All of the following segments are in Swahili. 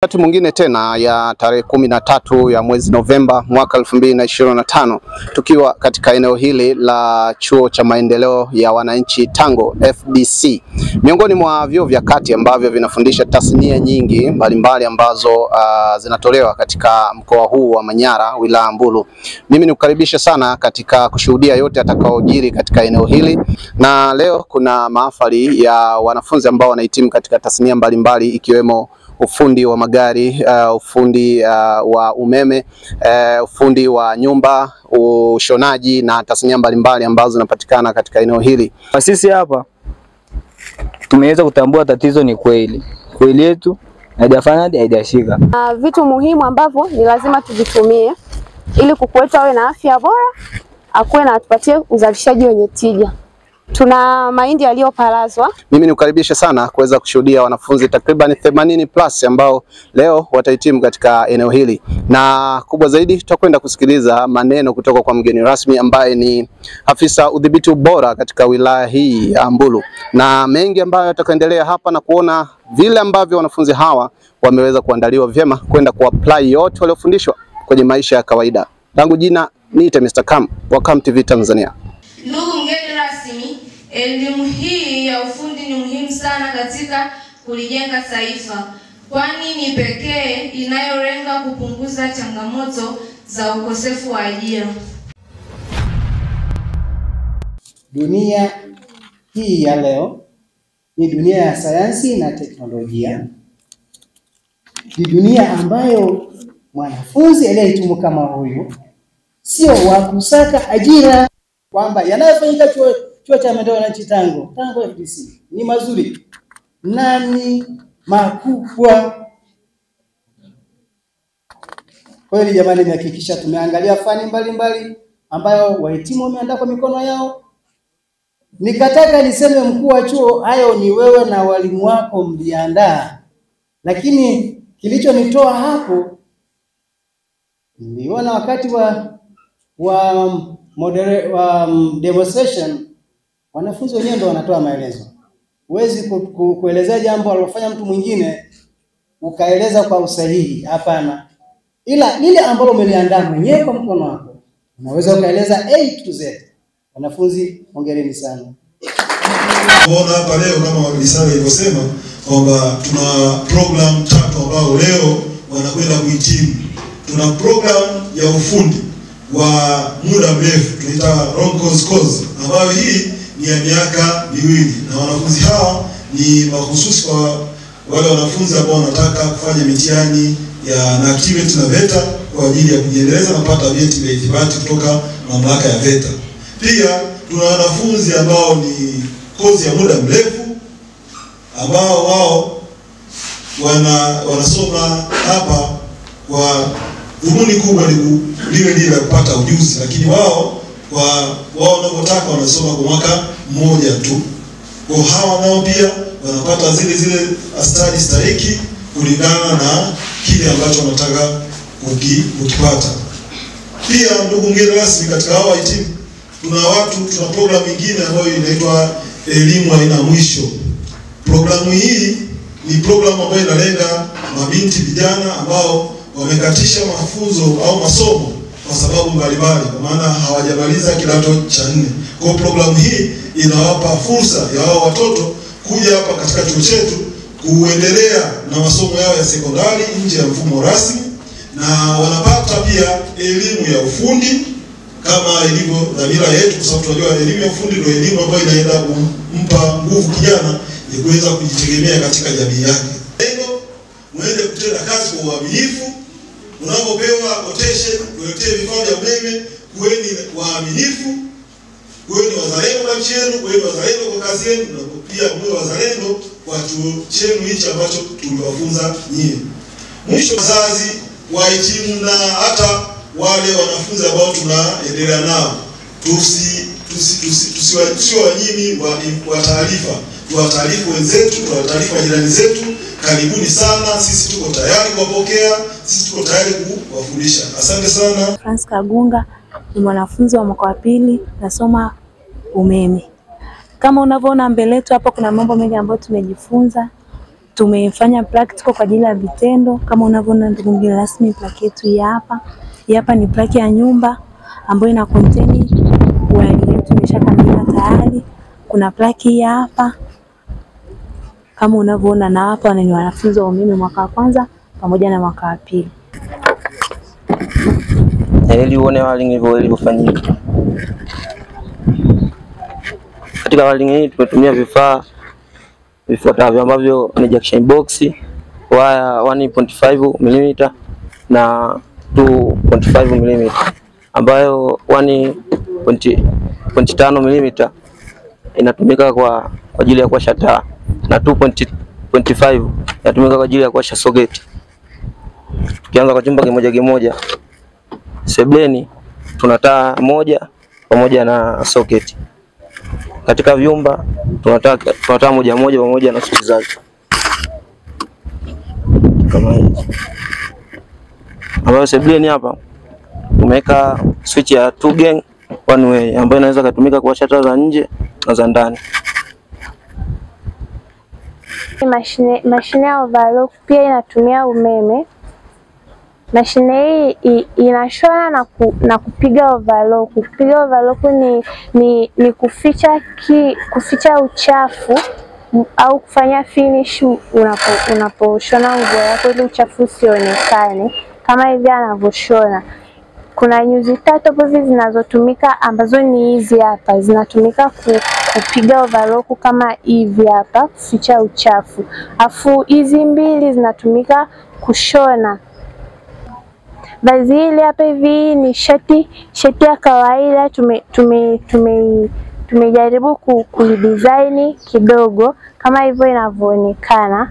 Wakati mwingine tena ya tarehe 13 ya mwezi Novemba mwaka 2025 tukiwa katika eneo hili la Chuo cha Maendeleo ya Wananchi Tango FDC, miongoni mwa vyuo vya kati ambavyo vinafundisha tasnia nyingi mbalimbali ambazo zinatolewa katika mkoa huu wa Manyara, wilaya Mbulu. Mimi nikukaribisha sana katika kushuhudia yote atakaojiri katika eneo hili, na leo kuna mahafali ya wanafunzi ambao wanahitimu katika tasnia mbalimbali ikiwemo ufundi wa magari, ufundi wa umeme, ufundi wa nyumba, ushonaji na tasnia mbalimbali ambazo zinapatikana katika eneo hili. Sisi hapa tumeweza kutambua tatizo ni kweli yetu haijashika. Vitu muhimu ambavyo ni lazima tuvitumie ili kuku wetu awe na afya bora, akuwe na atupatie uzalishaji wenye tija. Tuna mahindi yaliyopalazwa. Mimi nikukaribisha sana kuweza kushuhudia wanafunzi takriban 80+ ambao leo watahitimu katika eneo hili, na kubwa zaidi tutakwenda kusikiliza maneno kutoka kwa mgeni rasmi ambaye ni afisa udhibiti ubora katika wilaya hii ya Mbulu, na mengi ambayo yatakaendelea hapa na kuona vile ambavyo wanafunzi hawa wameweza kuandaliwa vyema kwenda kuapply yote waliofundishwa kwenye maisha ya kawaida. Langu jina niite Mr. Kam wa Kam TV Tanzania. Ndugu mgeni rasmi, elimu hii ya ufundi ni muhimu sana katika kulijenga taifa, kwani ni pekee inayolenga kupunguza changamoto za ukosefu wa ajira. Dunia hii ya leo ni dunia ya sayansi na teknolojia. Ni dunia ambayo mwanafunzi aliyehitimu kama huyu sio wa kusaka ajira, kwamba yanayofanyika chuo cha maendeleo ya wananchi Tango FDC ni mazuri na ni makubwa. Kwa hiyo jamani, nimehakikisha tumeangalia fani mbalimbali ambayo wahitimu wameandaa kwa mikono yao. Nikataka niseme mkuu wa chuo, hayo ni wewe na walimu wako mliandaa, lakini kilichonitoa hapo niliona wakati wa demonstration wanafunzi wenyewe ndio wanatoa maelezo. Huwezi kuelezea jambo alilofanya mtu mwingine ukaeleza kwa usahihi, hapana. Ila lile ambalo umeliandaa mwenyewe kwa mkono wako unaweza ukaeleza A to Z. Wanafunzi, hongereni sana. Kuona hapa leo kama Wabisara ilivyosema kwamba tuna program 3 ambao leo wanakwenda kuhitimu. Tuna program ya ufundi wa muda mrefu tunaita long course, ambayo hii ni ya miaka 2, na wanafunzi hawa ni mahususi kwa wale wanafunzi ambao wanataka kufanya mitihani ya NACTVET na VETA kwa ajili ya kujiendeleza na kupata vyeti vya ithibati kutoka mamlaka ya VETA. Pia tuna wanafunzi ambao ni kozi ya muda mrefu ambao wao wanasoma hapa kwa dhumuni kubwa ni lile la kupata ujuzi, lakini wao wanapotaka wanasoma kwa mwaka mmoja tu. Kwa hawa nao pia wanapata zile stadi stahiki kulingana na kile ambacho wanataka kukipata. Pia ndugu mgeni rasmi, katika hawa wahitimu tuna program nyingine ambayo inaitwa elimu haina mwisho. Programu hii ni programu ambayo inalenga mabinti vijana ambao wamekatisha mafunzo au masomo kwa sababu mbalimbali, kwa maana hawajamaliza kidato cha 4. Kwa programu hii inawapa fursa ya hao watoto kuja hapa katika chuo chetu kuendelea na masomo yao ya sekondari nje ya mfumo rasmi, na wanapata pia elimu ya ufundi kama ilivyo dhamira yetu, kwa sababu tunajua elimu ya ufundi ndio elimu ambayo inaenda kumpa nguvu kijana ya kuweza kujitegemea katika jamii yake. Lengo muende kutenda kazi kwa uaminifu. Unapopewa quotation kuletea vifaa vya umeme, kuweni waaminifu, kuweni wazalendo kwa nchi yenu, kuweni wazalendo kwa kazi yenu, na pia muwe wazalendo kwa chuo chenu hichi ambacho tumewafunza nyinyi. Mwisho, wazazi, wahitimu na hata wale wanafunzi ambao tunaendelea nao, tusiwanyimi wa taarifa. Tuwataarifu wenzetu, tuwataarifu majirani zetu. Karibuni sana, sisi tuko tayari kuwapokea, sisi tuko tayari kuwafundisha. Asante sana. Francis Kagunga ni mwanafunzi wa mwaka wa 2, nasoma umeme. Kama unavyoona mbele yetu hapa kuna mambo mengi ambayo tumejifunza. tumefanya practical kwa ajili ya vitendo. Kama unavyoona ndugu mgeni rasmi, plaki yetu hii hapa. Hii hapa ni plaki ya nyumba ambayo ina contain wiring yetu imeshakamilika tayari. Kuna plaki hii hapa kama unavyoona, na hapa ni wanafunzi wa umeme mwaka wa kwanza pamoja na mwaka wa pili. Ili uone wiring hivyo ilivyofanyika. Katika wiring hii tumetumia vifaa vifuatavyo ambavyo ni junction box, waya 1.5 mm na 2.5 mm, ambayo 1.5 mm inatumika kwa ajili ya kuwasha taa na 2.5 inatumika kwa ajili ya kuwasha socket. Tukianza kwa chumba kimoja, sebleni tuna taa moja pamoja na socket. Katika vyumba tunataka moja pamoja na switch zake kama hivi. Ambayo sebleni hapa tumeweka switch ya 2 gang 1 way ambayo inaweza kutumika kuwasha taa za nje na za ndani. Mashine ya overlock pia inatumia umeme. Mashine hii inashona na kupiga overlock. Kupiga overlock ni kuficha uchafu au kufanya finish unaposhona nguo yako ili uchafu usionekane, kama hivi anavyoshona. Kuna nyuzi 3 hivi zinazotumika ambazo ni hizi hapa, zinatumika kupiga overlock kama hivi hapa, kuficha uchafu. Afu hizi 2 zinatumika kushona. Vazi hili hapa hivi ni shati ya kawaida, tumejaribu kuidesign kidogo kama hivyo inavyoonekana.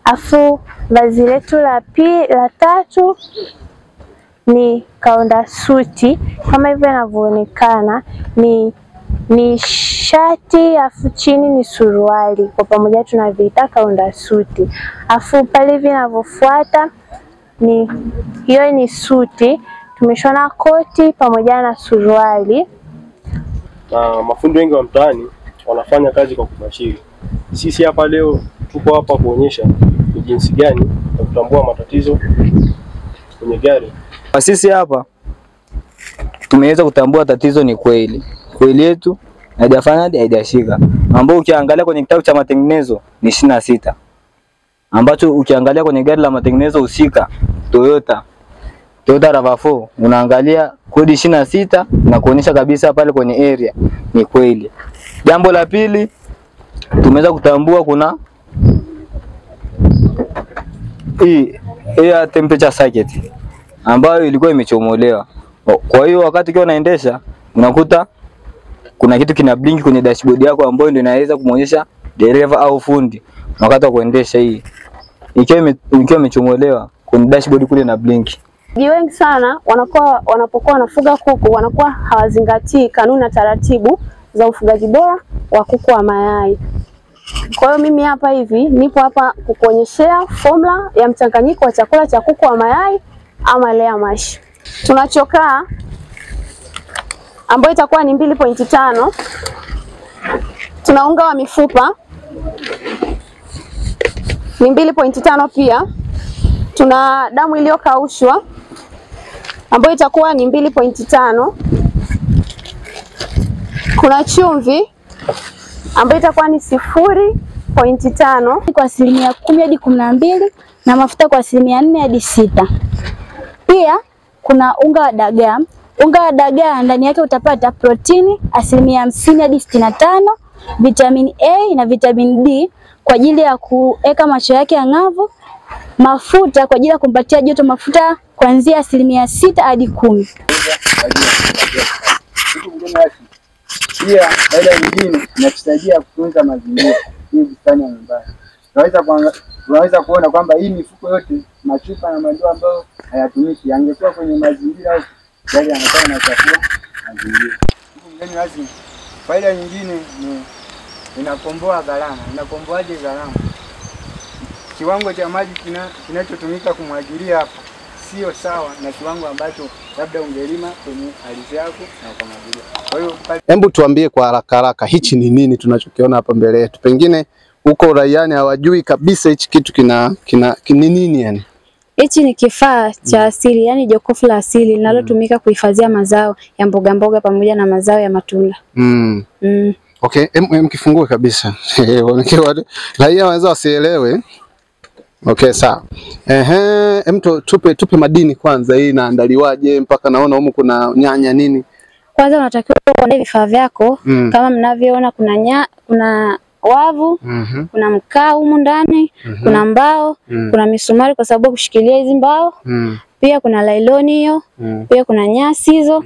Afu vazi letu la 3 ni kaunda suti kama hivyo inavyoonekana, ni shati afu chini ni suruali, kwa pamoja tunaviita kaunda suti. Afu pale vinavyofuata hiyo ni suti, tumeshona koti pamoja na suruali. Na mafundi wengi wa mtaani wanafanya kazi kwa kubashiri. Sisi hapa leo tuko hapa kuonyesha ni jinsi gani ya kutambua matatizo kwenye gari. Sisi hapa tumeweza kutambua tatizo ni kweli yetu haijashika, ambao ukiangalia kwenye kitabu cha matengenezo ni 26, ambacho ukiangalia kwenye gari la matengenezo husika Toyota RAV4 unaangalia kodi 26 na kuonyesha kabisa pale kwenye area ni kweli. Jambo la pili, tumeweza kutambua kuna hii air temperature circuit ambayo ilikuwa imechomolewa. Kwa hiyo wakati ukiwa unaendesha unakuta kuna kitu kina blink kwenye dashboard yako, ambayo ndio inaweza kumuonyesha dereva au fundi wakati wa kuendesha. Hii ikiwa imechomolewa kwenye dashboard kule na blink. Wengi sana wanapokuwa wanafuga kuku wanakuwa hawazingatii kanuni na taratibu za ufugaji bora wa kuku wa mayai. Kwa hiyo mimi hapa hivi nipo hapa kukuonyeshea formula ya mchanganyiko wa chakula cha kuku wa mayai ama layer mash. Tunachokaa ambayo itakuwa ni 2.5. Tuna unga wa mifupa ni 2.5 pia. Tuna damu iliyokaushwa ambayo itakuwa ni 2.5. Kuna chumvi ambayo itakuwa ni 0.5 kwa asilimia 10 hadi 12 na mafuta kwa asilimia 4 hadi 6. Pia kuna unga wa dagaa. Unga wa dagaa ndani yake utapata protini asilimia 50 hadi 65, vitamin A na vitamin D kwa ajili ya kuweka macho yake angavu, mafuta kwa ajili ya kumpatia joto, mafuta kuanzia asilimia 6 hadi 10. Pia faida nyingine inatusaidia kutunza mazingira hii bustani ya nyumbani. Tunaweza kuona kwamba hii mifuko yote, machupa na mandoo ambayo hayatumiki yangekuwa kwenye mazingira au gari yanataka na chakula mazingira. Mgeni rasmi, faida nyingine ni inakomboa gharama. Inakomboaje gharama? Kiwango cha maji kinachotumika kumwagilia hapa sio sawa na kiwango ambacho labda ungelima kwenye ardhi yako na ukamwagilia. Kwa hiyo hebu tuambie kwa haraka hichi ni nini tunachokiona hapa mbele yetu? Pengine huko raiani hawajui kabisa hichi kitu kina nini yani? Hichi ni kifaa cha asili, yani jokofu la asili linalotumika kuhifadhia mazao ya mboga mboga pamoja na mazao ya matunda. Okay, kifungue kabisa. Raia wanaweza wasielewe. Okay, sawa. Tupe madini kwanza, hii inaandaliwaje mpaka naona humu kuna nyanya nini? Kwanza unatakiwa kuandaa vifaa vyako kama mnavyoona kuna wavu, kuna mkaa humu ndani, kuna mbao, kuna misumari kwa sababu kushikilia hizi mbao. Pia kuna lailoni hiyo, pia kuna nyasi hizo.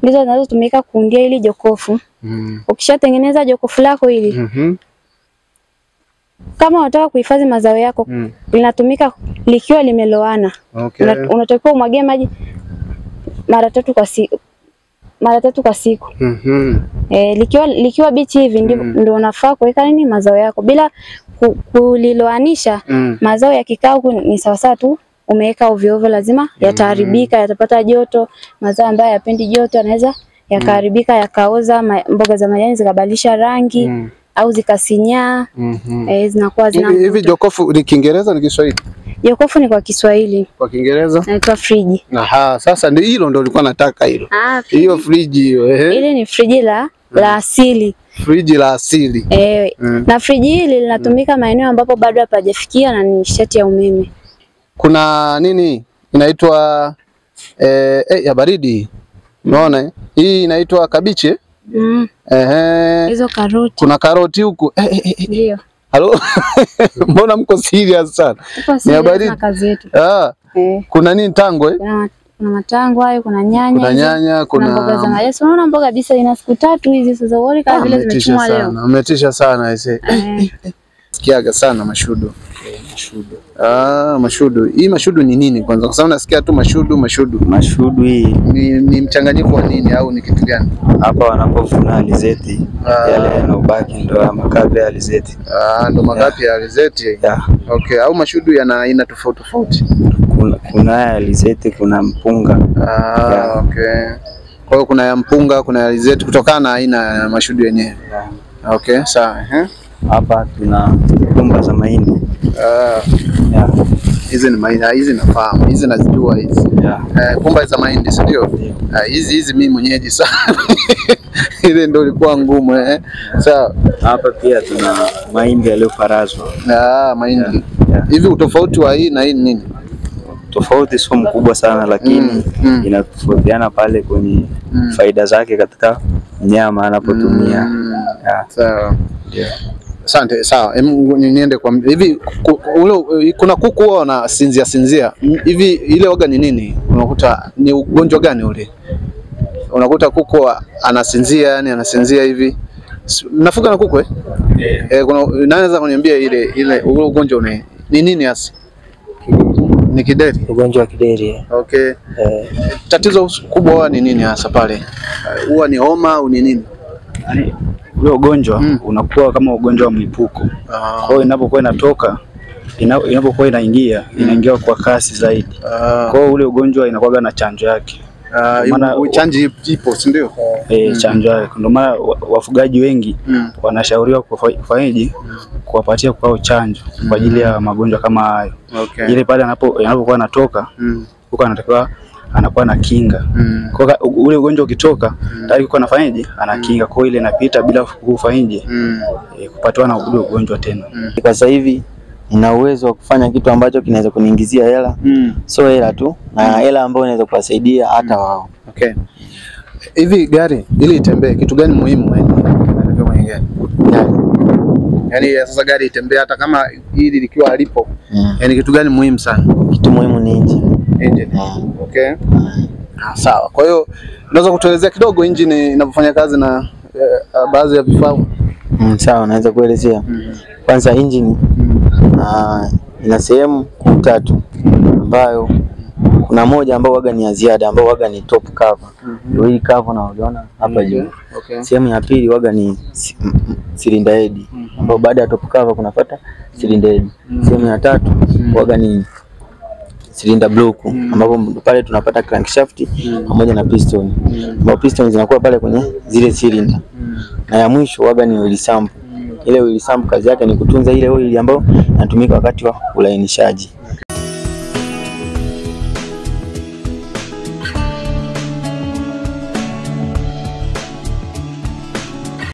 Ndizo zinazotumika kuundia ili jokofu. Ukishatengeneza jokofu lako hili, kama unataka kuhifadhi mazao yako, linatumika likiwa limeloana. Okay. Unatakiwa umwagie maji mara 3 kwa siku. Likiwa bichi hivi ndio unafaa kuweka nini mazao yako bila kuliloanisha. Mazao yakikaa ni sawa tu umeweka ovyo ovyo, lazima yataharibika, yatapata joto. Mazao ambayo yapendi joto yanaweza yakaharibika, yakaoza, mboga za majani zikabadilisha rangi au zikasinyaa. Zinakuwa hivi. Jokofu ni Kiingereza ni Kiswahili? Jokofu ni kwa Kiswahili. Kwa Kiingereza inaitwa friji. Sasa ndio hilo ndio ulikuwa nataka hilo. Hiyo friji hiyo. Ile ni friji la asili. Friji la asili. Na friji hili linatumika maeneo ambapo bado hapajafikia na nishati ya umeme. Kuna nini inaitwa ya baridi. Unaona? Hii inaitwa kabichi. Hizo karoti. Kuna karoti huku. Ndio. Halo? Mbona mko serious sana? Ni habari na kazi yetu. Kuna nini tango Kuna matango hayo, kuna nyanya. Kuna nyanya, kuna mboga za majani. Unaona mboga kabisa ina siku 3 hizi sasa wali kama vile zimechumwa leo. Umetisha sana ise. Sikiaga sana mashudu. Mashudu. Hii mashudu ni nini kwanza? Kwa sababu nasikia tu mashudu. Mashudu hii ni mchanganyiko wa nini au ni kitu gani? Hapa wanapovuna alizeti, yale yanobaki ndo makapi ya alizeti. Ndo makapi ya alizeti. Okay, au mashudu yana aina tofauti? Kuna alizeti, kuna mpunga. Okay. Kwa hiyo kuna ya mpunga, kuna ya alizeti kutokana na aina ya mashudu yenyewe. Okay, sawa. Hapa tuna pumba za mahindi. Hizi ni mahindi, hizi nafahamu, hizi nazijua hizi. Pumba za mahindi, si ndio? Hizi mimi mwenyeji sana. Ile ndio ilikuwa ngumu Sawa. Hapa pia tuna mahindi yaliyoparazwa. Mahindi. Hivi utofauti wa hii na hii nini? Tofauti sio mkubwa sana lakini inatofautiana pale kwenye faida zake katika nyama anapotumia. Sawa. Asante, sawa. Niende kwa hivi kuna kuku wao wanasinzia. Hivi ile waga ni nini? Unakuta ni ugonjwa gani ule? Unakuta kuku anasinzia hivi. Mnafuga na kuku kuna naweza kuniambia ile ule ugonjwa ni nini hasa? Ni kideri. Ugonjwa wa kideri. Okay. Tatizo kubwa ni nini hasa pale? Huwa ni homa au ni nini? Ule ugonjwa unakuwa kama ugonjwa wa mlipuko. Kwa hiyo inapokuwa inatoka, inapokuwa inaingia kwa kasi zaidi. Kwa hiyo ule ugonjwa inakuwa na chanjo yake. Maana chanjo ipo, si ndio? Chanjo yake. Ndio maana wafugaji wengi wanashauriwa kufanyaje? Kuwapatia kwao chanjo kwa ajili ya magonjwa kama hayo. Ile pale anapokuwa anatoka, huko anatakiwa anakuwa na kinga. Kwa ule ugonjwa ukitoka, tayari kwa anafanyaje? Anakinga. Kwa ile inapita bila kufanyaje? Kupatwa na ule ugonjwa tena. Kwa sasa hivi nina uwezo wa kufanya kitu ambacho kinaweza kuniingizia hela. Sio hela tu, na hela ambayo inaweza kuwasaidia hata wao. Okay. Hivi gari ili itembee kitu gani muhimu yani sasa gari itembee hata kama hili likiwa halipo. Yani kitu gani muhimu sana? Kitu muhimu ni engine. Okay. Sawa. Kwa hiyo unaweza kutuelezea kidogo engine inavyofanya kazi na baadhi ya vifaa? Sawa, naweza kuelezea. Kwanza engine ina sehemu 3 ambayo kuna moja ambao waga ni ya ziada ambao waga ni top cover. Ndio hii cover unaona hapa juu. Sehemu ya pili waga ni cylinder head ambao baada ya top cover kunafuata cylinder head. Sehemu ya 3 waga ni cylinder block ambapo pale tunapata crankshaft pamoja na piston. Ambapo piston zinakuwa pale kwenye zile cylinder. Na ya mwisho waga ni oil sump Ile oil sample kazi yake ni kutunza ile oil ambayo inatumika wakati wa ulainishaji.